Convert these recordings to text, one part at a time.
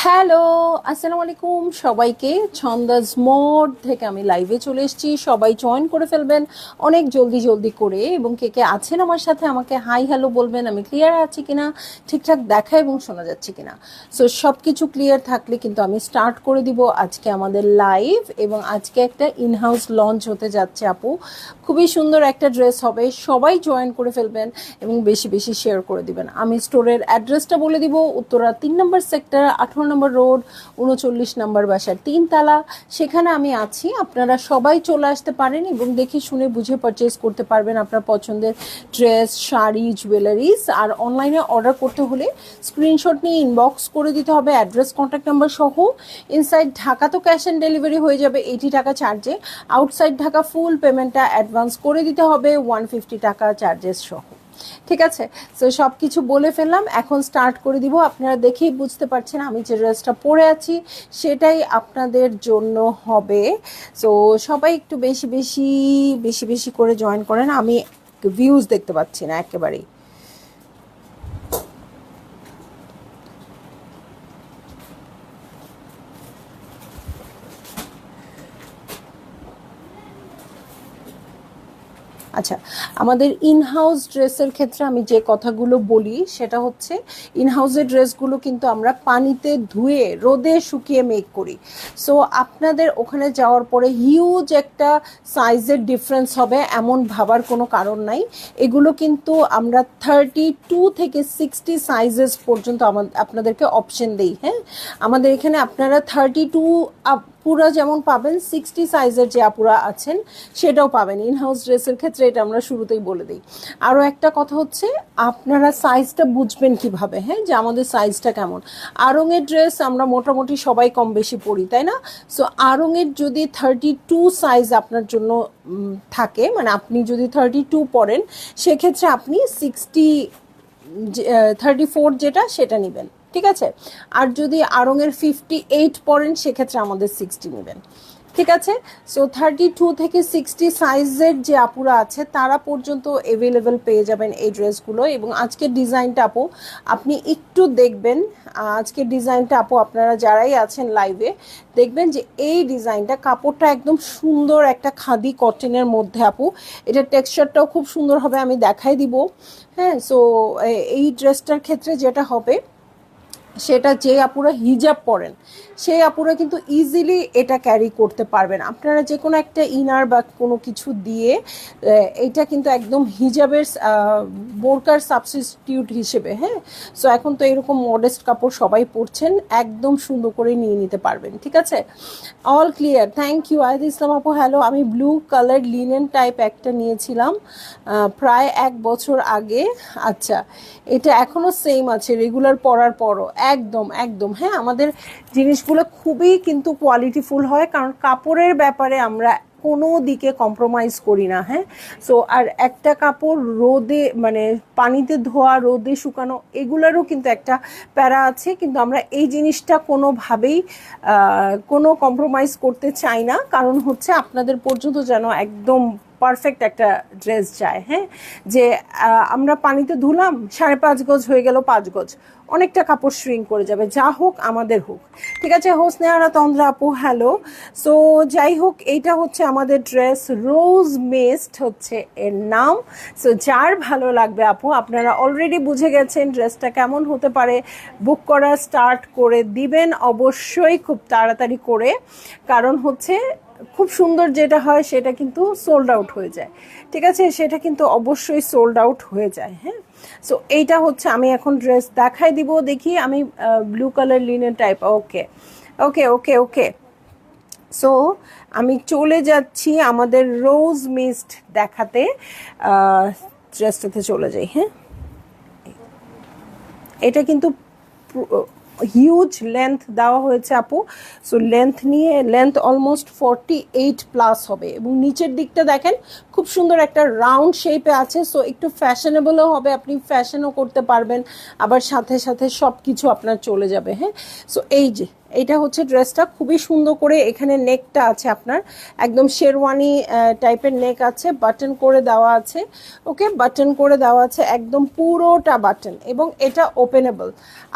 Hello, আসসালামু আলাইকুম সবাইকে। ছন্দাজ মোড থেকে আমি লাইভে চলে এসেছি। সবাই জয়েন করে ফেলবেন অনেক জলদি জলদি করে, এবং কে কে আছেন আমার সাথে আমাকে হাই হ্যালো বলবেন। আমি ক্লিয়ার আছি কিনা, ঠিকঠাক দেখা এবং শোনা যাচ্ছে কিনা। সো সব কিছু ক্লিয়ার থাকলে কিন্তু আমি স্টার্ট করে দিব আজকে আমাদের লাইভ। এবং আজকে একটা ইনহাউস লঞ্চ হতে যাচ্ছে আপু, খুবই সুন্দর একটা ড্রেস হবে। সবাই জয়েন করে ফেলবেন এবং বেশি বেশি শেয়ার করে দিবেন। আমি স্টোরের অ্যাড্রেসটা বলে দিব, উত্তরা 3 নম্বর সেক্টর, 18 নম্বর রোড, 39 নম্বর বাসার 3 তলা। সেখানে আমি আছি। আপনারা সবাই চলে আসতে পারেন এবং দেখে শুনে বুঝে পারচেস করতে পারবেন আপনার পছন্দের ড্রেস, শাড়ি, জুয়েলারিজ। আর অনলাইনে অর্ডার করতে হলে স্ক্রিনশট নিয়ে ইনবক্স করে দিতে হবে অ্যাড্রেস, কন্ট্যাক্ট নাম্বার সহ। ইনসাইড ঢাকা তো ক্যাশ অন ডেলিভারি হয়ে যাবে 80 টাকা চার্জে। আউটসাইড ঢাকা ফুল পেমেন্টটা অ্যাডভান্স করে দিতে হবে 150 টাকা চার্জেস সহ। ঠিক আছে, সো সব কিছু বলে ফেললাম, এখন স্টার্ট করে দিব। আপনারা দেখেই বুঝতে পারছেন আমি যে ড্রেসটা পরে আছি সেটাই আপনাদের জন্য হবে। সো সবাই একটু বেশি বেশি বেশি বেশি করে জয়েন করেন। আমি ভিউজ দেখতে পাচ্ছি না একেবারেই। আচ্ছা, আমাদের ইনহাউস ড্রেসের ক্ষেত্রে আমি যে কথাগুলো বলি সেটা হচ্ছে, ইনহাউসের ড্রেসগুলো কিন্তু আমরা পানিতে ধুয়ে রোদে শুকিয়ে মেক করি। সো আপনাদের ওখানে যাওয়ার পরে হিউজ একটা সাইজের ডিফারেন্স হবে এমন ভাবার কোনো কারণ নাই। এগুলো কিন্তু আমরা 32 থেকে 60 সাইজেস পর্যন্ত আপনাদেরকে অপশন দিই। হ্যাঁ, আমাদের এখানে আপনারা 32 পুরা যেমন পাবেন, 60 সাইজের যে আপুরা আছেন সেটাও পাবেন ইনহাউস ড্রেসের ক্ষেত্রে। এটা আমরা শুরুতেই বলে দিই। আরও একটা কথা হচ্ছে, আপনারা সাইজটা বুঝবেন কিভাবে, হ্যাঁ, যে আমাদের সাইজটা কেমন। আড়ংয়ের ড্রেস আমরা মোটামুটি সবাই কম বেশি পরি, তাই না? সো আড়ংয়ের যদি 32 সাইজ আপনার জন্য থাকে, মানে আপনি যদি 32 পরেন, সেক্ষেত্রে আপনি 34 যেটা সেটা নেবেন। ঠিক আছে, আর যদি আড়ংয়ের 58 পরেন সেক্ষেত্রে আমাদের 60 নেবেন। ঠিক আছে, সো 32 থেকে 60 সাইজের যে আপুরা আছে তারা পর্যন্ত অ্যাভেলেবেল পেয়ে যাবেন এই ড্রেসগুলো। এবং আজকের ডিজাইনটা আপু আপনি একটু দেখবেন, আজকের ডিজাইনটা আপু আপনারা যারাই আছেন লাইভে দেখবেন যে এই ডিজাইনটা, কাপড়টা একদম সুন্দর একটা খাদি কটনের মধ্যে আপু। এটার টেক্সচারটাও খুব সুন্দর হবে, আমি দেখাই দিব। হ্যাঁ, সো এই ড্রেসটার ক্ষেত্রে যেটা হবে সেটা, যে আপুরা হিজাব পরেন সেই আপুরা কিন্তু ইজিলি এটা ক্যারি করতে পারবেন। আপনারা যে কোনো একটা ইনার বা কোনো কিছু দিয়ে এটা কিন্তু একদম হিজাবের বোরকার সাবস্টিটিউট হিসেবে। হ্যাঁ, সো এখন তো এরকম মডেস্ট কাপড় সবাই পরছেন, একদম সুন্দর করে নিয়ে নিতে পারবেন। ঠিক আছে, অল ক্লিয়ার, থ্যাংক ইউ আয়দ ইসলাম আপু। হ্যালো, আমি ব্লু কালার লিনেন টাইপ একটা নিয়েছিলাম প্রায় 1 বছর আগে। আচ্ছা, এটা এখনও সেম আছে রেগুলার পরার পরও, একদম একদম। হ্যাঁ, আমাদের জিনিসগুলো খুবই কিন্তু কোয়ালিটিফুল হয়, কারণ কাপড়ের ব্যাপারে আমরা কোনো দিকে কম্প্রোমাইজ করি না। হ্যাঁ, সো আর একটা কাপড় রোদে, মানে পানিতে ধোয়া, রোদে শুকানো, এগুলোরও কিন্তু একটা প্যারা আছে, কিন্তু আমরা এই জিনিসটা কোনোভাবেই কোনো কম্প্রোমাইজ করতে চাই না। কারণ হচ্ছে আপনাদের পর্যন্ত যেন একদম পারফেক্ট একটা ড্রেস যায়। হ্যাঁ, যে আমরা পানিতে ধুলাম, 5.5 গজ হয়ে গেল 5 গজ, অনেকটা কাপড় শ্রিঙ্ক করে যাবে। যা হোক আমাদের হোক। ঠিক আছে, হোসনেহারা তন্দ্রা আপু হ্যালো। সো যাই হোক, এইটা হচ্ছে আমাদের ড্রেস, রোজ মেস্ট হচ্ছে এর নাম। সো যার ভালো লাগবে আপু, আপনারা অলরেডি বুঝে গেছেন ড্রেসটা কেমন হতে পারে। বুক করা স্টার্ট করে দিবেন অবশ্যই খুব তাড়াতাড়ি করে, কারণ হচ্ছে খুব সুন্দর যেটা হয় সেটা কিন্তু সোল্ড আউট হয়ে যায়। ঠিক আছে, সেটা কিন্তু অবশ্যই সোল্ড আউট হয়ে যায়। হ্যাঁ, সো এইটা হচ্ছে, আমি এখন ড্রেস দেখাই দিব। দেখি, আমি ব্লু কালার লিনেন টাইপ, ওকে ওকে ওকে ওকে। সো আমি চলে যাচ্ছি আমাদের রোজ মিস্ট দেখাতে, ড্রেসটাতে চলে যাই। হ্যাঁ, এটা কিন্তু হিউজ লেন্থ দেওয়া হয়েছে আপু। সো লেন্থ অলমোস্ট 48+ হবে, এবং নিচের দিকটা দেখেন খুব সুন্দর একটা রাউন্ড শেপে আছে। সো একটু ফ্যাশনেবলও হবে, আপনি ফ্যাশনও করতে পারবেন, আবার সাথে সাথে সব কিছু আপনার চলে যাবে। হ্যাঁ, সো এই যে এইটা হচ্ছে ড্রেসটা, খুবই সুন্দর করে এখানে নেকটা আছে আপনার, একদম শেরওয়ানি টাইপের নেক আছে, বাটন করে দেওয়া আছে। ওকে, বাটন করে দেওয়া আছে একদম পুরোটা বাটন, এবং এটা ওপেনেবল।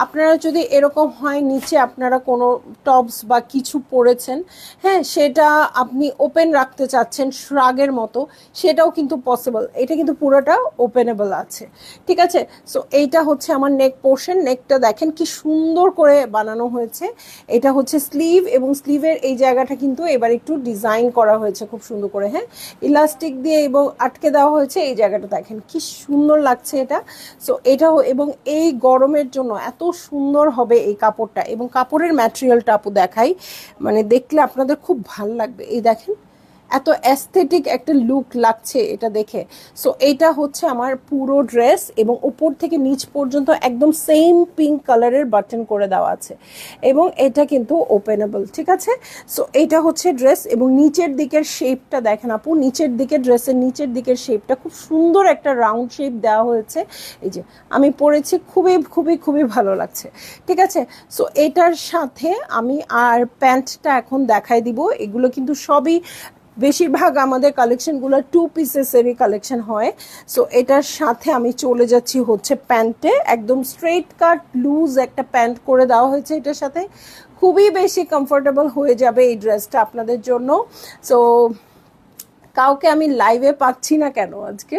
আপনারা যদি এরকম হয় নিচে আপনারা কোনো টপস বা কিছু পরেছেন, হ্যাঁ, সেটা আপনি ওপেন রাখতে চাচ্ছেন শ্রাগের মতো, সেটাও কিন্তু পসিবল। এটা কিন্তু পুরোটা ওপেনেবল আছে, ঠিক আছে। সো এইটা হচ্ছে আমার নেক পোর্শন। নেকটা দেখেন কি সুন্দর করে বানানো হয়েছে। এটা হচ্ছে স্লিভ, এবং স্লিভের এই জায়গাটা কিন্তু এবার একটু ডিজাইন করা হয়েছে খুব সুন্দর করে, হ্যাঁ, ইলাস্টিক দিয়ে এবং আটকে দেওয়া হয়েছে এই জায়গাটা, দেখেন কি সুন্দর লাগছে এটা। সো এটাও, এবং এই গরমের জন্য এত সুন্দর হবে এই কাপড়টা, এবং কাপড়ের ম্যাটেরিয়ালটা আপু দেখাই, মানে দেখলে আপনাদের খুব ভাল লাগবে। এই দেখেন এত অ্যাস্থেটিক একটা লুক লাগছে এটা দেখে। সো এইটা হচ্ছে আমার পুরো ড্রেস, এবং উপর থেকে নিচ পর্যন্ত একদম সেম পিঙ্ক কালারের বাটন করে দেওয়া আছে, এবং এটা কিন্তু ওপেনেবল, ঠিক আছে। সো এইটা হচ্ছে ড্রেস, এবং নিচের দিকের শেপটা দেখেন আপু, নিচের দিকে ড্রেসের নিচের দিকের শেপটা খুব সুন্দর একটা রাউন্ড শেপ দেওয়া হয়েছে। এই যে আমি পরেছি, খুবই খুবই খুবই ভালো লাগছে, ঠিক আছে। সো এটার সাথে আমি আর প্যান্টটা এখন দেখাই দিব। এগুলো কিন্তু সবই বেশিরভাগ আমাদের কালেকশনগুলো 2 পিসেসেরই কালেকশন হয়। সো এটার সাথে আমি চলে যাচ্ছি হচ্ছে প্যান্টে, একদম স্ট্রেট কাট লুজ একটা প্যান্ট করে দেওয়া হয়েছে এটার সাথে, খুবই বেশি কমফোর্টেবল হয়ে যাবে এই ড্রেসটা আপনাদের জন্য। সো কাউকে আমি লাইভে পাচ্ছি না কেন আজকে,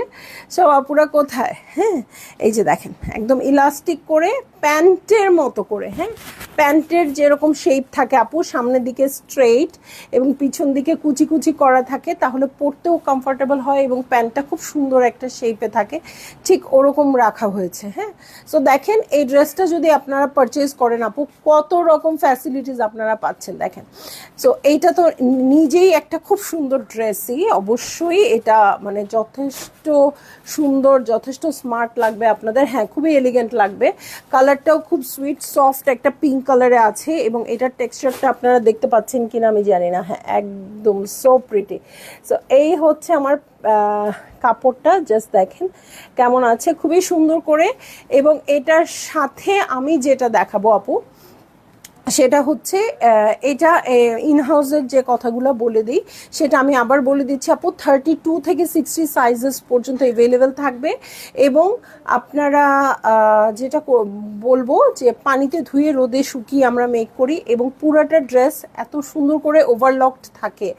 সব আপুরা কোথায়? হ্যাঁ, এই যে দেখেন একদম ইলাস্টিক করে প্যান্টের মতো করে, হ্যাঁ, প্যান্টের যেরকম শেপ থাকে আপু, সামনের দিকে স্ট্রেইট এবং পিছন দিকে কুচি কুচি করা থাকে, তাহলে পরতেও কমফোর্টেবল হয় এবং প্যান্টটা খুব সুন্দর একটা শেপে থাকে, ঠিক ওরকম রাখা হয়েছে। হ্যাঁ, সো দেখেন এই ড্রেসটা যদি আপনারা পারচেজ করেন আপু, কত রকম ফ্যাসিলিটিস আপনারা পাচ্ছেন দেখেন। সো এইটা তো নিজেই একটা খুব সুন্দর ড্রেসই, অবশ্যই এটা মানে যথেষ্ট সুন্দর, যথেষ্ট স্মার্ট লাগবে আপনাদের। হ্যাঁ, খুবই এলিগেন্ট লাগবে। কালারটাও খুব সুইট সফট একটা পিঙ্ক কালারে আছে, এবং এটার টেক্সচারটা আপনারা দেখতে পাচ্ছেন কিনা আমি জানি না। হ্যাঁ, একদম সো প্রিটি। সো এই হচ্ছে আমার কাপড়টা, জাস্ট দেখেন কেমন আছে, খুবই সুন্দর করে। এবং এটার সাথে আমি যেটা দেখাবো আপু, সেটা হচ্ছে এটা ইনহাউসের যে কথাগুলো বলে দিই, সেটা আমি আবার বলে দিচ্ছি আপু, 32 থেকে 60 সাইজেস পর্যন্ত অ্যাভেলেবেল থাকবে। এবং আপনারা যেটা বলবো যে পানিতে ধুয়ে রোদে শুকিয়ে আমরা মেক করি, এবং পুরাটা ড্রেস এত সুন্দর করে ওভারলকড থাকে,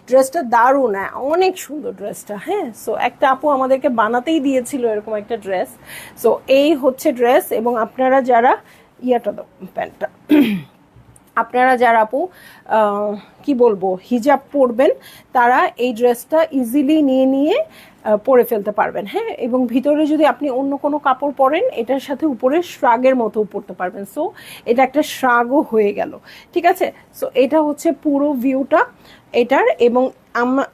ড্রেসটা দারুণ, অনেক সুন্দর ড্রেসটা। হ্যাঁ, সো একটা আপু আমাদেরকে বানাতেই দিয়েছিল এরকম একটা ড্রেস। সো এই হচ্ছে ড্রেস, এবং আপনারা যারা ইয়াটা দাও প্যান্টটা, আপনারা যারা আপু কি বলবো হিজাব পরবেন, তারা এই ড্রেসটা ইজিলি নিয়ে নিয়ে পরে ফেলতে পারবেন। হ্যাঁ, এবং ভিতরে যদি আপনি অন্য কোনো কাপড় পরেন, এটার সাথে উপরে শ্রাগের মতো পরতে পারবেন। সো এটা একটা শ্রাগও হয়ে গেল, ঠিক আছে। সো এটা হচ্ছে পুরো ভিউটা এটার। এবং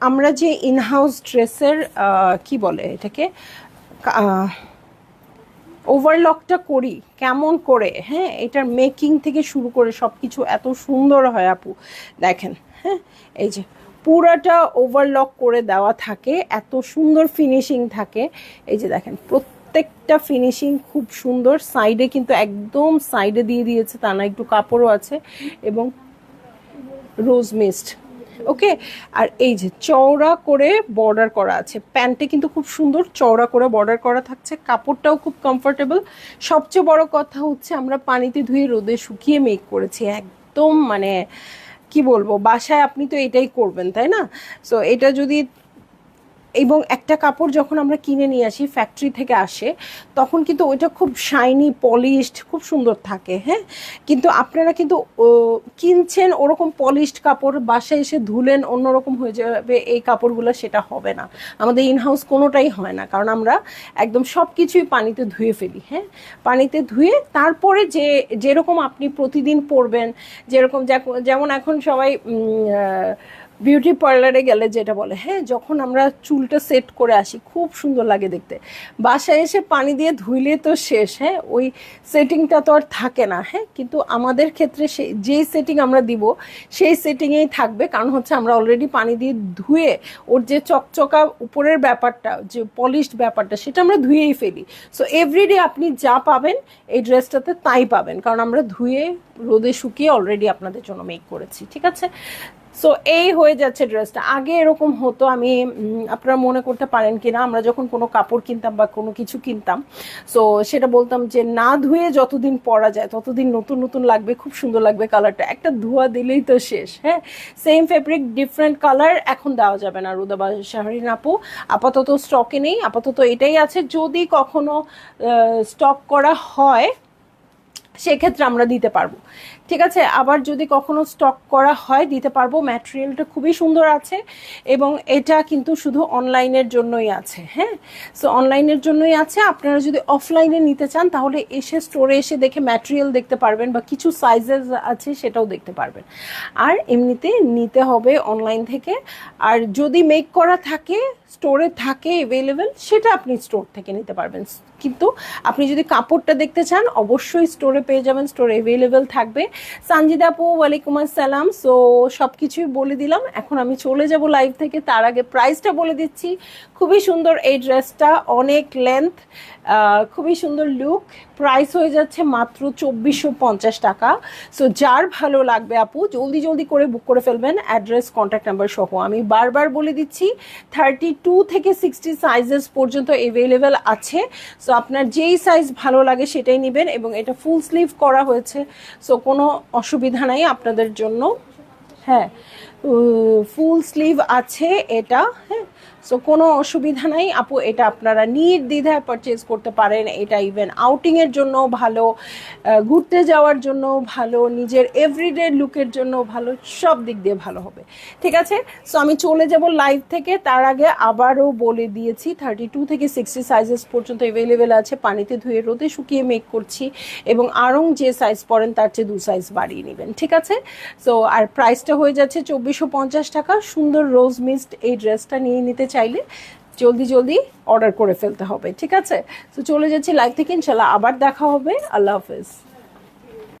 আমরা যে ইনহাউস ড্রেসের কি বলে এটাকে ওভারলকটা করি কেমন করে, হ্যাঁ, এটার মেকিং থেকে শুরু করে সব কিছু এত সুন্দর হয় আপু, দেখেন। হ্যাঁ, এই যে পুরাটা ওভারলক করে দেওয়া থাকে, এত সুন্দর ফিনিশিং থাকে। এই যে দেখেন প্রত্যেকটা ফিনিশিং খুব সুন্দর, সাইডে কিন্তু একদম সাইডে দিয়ে দিয়েছে, তা না একটু কাপড়ও আছে, এবং রোজ মিস্ট। ওকে, আর এই যে চওড়া করে বর্ডার করা আছে, প্যান্টে কিন্তু খুব সুন্দর চওড়া করে বর্ডার করা থাকছে, কাপড়টাও খুব কমফোর্টেবল। সবচেয়ে বড় কথা হচ্ছে আমরা পানিতে ধুয়ে রোদে শুকিয়ে মেক করেছি, একদম মানে কি বলবো, বাসায় আপনি তো এটাই করবেন তাই না। সো এটা যদি, এবং একটা কাপড় যখন আমরা কিনে নিয়ে আসি ফ্যাক্টরি থেকে আসে, তখন কিন্তু ওইটা খুব শাইনি পলিশড খুব সুন্দর থাকে। হ্যাঁ, কিন্তু আপনারা কিন্তু কিনছেন ওরকম পলিশড কাপড়, বাসায় এসে ধুলেন অন্যরকম হয়ে যাবে এই কাপড়গুলো, সেটা হবে না। আমাদের ইনহাউস কোনোটাই হয় না, কারণ আমরা একদম সব কিছুই পানিতে ধুয়ে ফেলি। হ্যাঁ, পানিতে ধুয়ে তারপরে যেরকম আপনি প্রতিদিন পরবেন, যেরকম যেমন এখন সবাই বিউটি পার্লারে গেলে যেটা বলে, হ্যাঁ, যখন আমরা চুলটা সেট করে আসি খুব সুন্দর লাগে দেখতে, বাসায় এসে পানি দিয়ে ধুইলে তো শেষ, হ্যাঁ, ওই সেটিংটা তো আর থাকে না। হ্যাঁ, কিন্তু আমাদের ক্ষেত্রে সেই যেই সেটিং আমরা দিব সেই সেটিংয়েই থাকবে, কারণ হচ্ছে আমরা অলরেডি পানি দিয়ে ধুয়ে ওর যে চকচকা উপরের ব্যাপারটা, যে পলিশড ব্যাপারটা, সেটা আমরা ধুয়েই ফেলি। সো এভরিডে আপনি যা পাবেন এই ড্রেসটাতে তাই পাবেন, কারণ আমরা ধুয়ে রোদে শুকিয়ে অলরেডি আপনাদের জন্য মেক করেছি। ঠিক আছে, সো এই হয়ে যাচ্ছে ড্রেসটা। আগে এরকম হতো, আমি আপনারা মনে করতে পারেন কিনা, আমরা যখন কোনো কাপড় কিনতাম বা কোনো কিছু কিনতাম, সো সেটা বলতাম যে না ধুয়ে যতদিন পরা যায় ততদিন নতুন নতুন লাগবে, খুব সুন্দর লাগবে কালারটা, একটা ধোয়া দিলেই তো শেষ। হ্যাঁ, সেম ফেব্রিক ডিফারেন্ট কালার এখন দেওয়া যাবে না রুদা বা শাহরিন আপু, আপাতত স্টকে নেই, আপাতত এটাই আছে। যদি কখনো স্টক করা হয় সেক্ষেত্রে আমরা দিতে পারবো। ঠিক আছে, আবার যদি কখনো স্টক করা হয় দিতে পারবো। ম্যাটেরিয়ালটা খুবই সুন্দর আছে এবং এটা কিন্তু শুধু অনলাইনের জন্যই আছে। হ্যাঁ, সো অনলাইনের জন্যই আছে। আপনারা যদি অফলাইনে নিতে চান তাহলে এসে স্টোরে এসে দেখে ম্যাটেরিয়াল দেখতে পারবেন বা কিছু সাইজেস আছে সেটাও দেখতে পারবেন। আর এমনিতে নিতে হবে অনলাইন থেকে। আর যদি মেক করা থাকে, স্টোরে থাকে অ্যাভেলেবেল, সেটা আপনি স্টোর থেকে নিতে পারবেন। কিন্তু আপনি যদি কাপড়টা দেখতে চান অবশ্যই স্টোরে পেয়ে যাবেন, স্টোরে অ্যাভেলেবেল থাকবে। সানজিদা আপু ওয়ালাইকুম আসসালাম। সো সব কিছুই বলে দিলাম, এখন আমি চলে যাব লাইভ থেকে। তার আগে প্রাইসটা বলে দিচ্ছি। খুবই সুন্দর এই ড্রেসটা, অনেক লেন্থ, খুবই সুন্দর লুক। প্রাইস হয়ে যাচ্ছে মাত্র 2450 টাকা। সো যার ভালো লাগবে আপু জলদি জলদি করে বুক করে ফেলবেন, অ্যাড্রেস কন্ট্যাক্ট নাম্বার সহ। আমি বারবার বলে দিচ্ছি 32 থেকে 60 সাইজেস পর্যন্ত অ্যাভেলেবেল আছে। সো আপনার যেই সাইজ ভালো লাগে সেটাই নেবেন। এবং এটা ফুল স্লিভ করা হয়েছে, সো কোনো অসুবিধা নাই আপনাদের জন্য। হ্যাঁ, ফুল স্লিভ আছে এটা। হ্যাঁ, সো কোনো অসুবিধা নাই আপু, এটা আপনারা নির্দ্বিধায় পারচেজ করতে পারেন। এটা ইভেন আউটিংয়ের জন্য ভালো, ঘুরতে যাওয়ার জন্য ভালো, নিজের এভরিডে লুকের জন্য ভালো, সব দিক দিয়ে ভালো হবে। ঠিক আছে, সো আমি চলে যাব লাইভ থেকে। তার আগে আবারও বলে দিয়েছি 32 থেকে 60 সাইজেস পর্যন্ত অ্যাভেলেবেল আছে। পানিতে ধুয়ে রোদে শুকিয়ে মেক করছি এবং আরং যে সাইজ পরেন তার চেয়ে 2 সাইজ বাড়িয়ে নেবেন। ঠিক আছে, সো আর প্রাইসটা হয়ে যাচ্ছে 2450 টাকা। সুন্দর রোজ মিস্ট এই ড্রেসটা নিয়ে নিতে চাইলে জলদি জলদি অর্ডার করে ফেলতে হবে। ঠিক আছে, তো চলে যাচ্ছি লাইভ থেকে, ইনশাল্লাহ আবার দেখা হবে। আল্লাহ হাফেজ।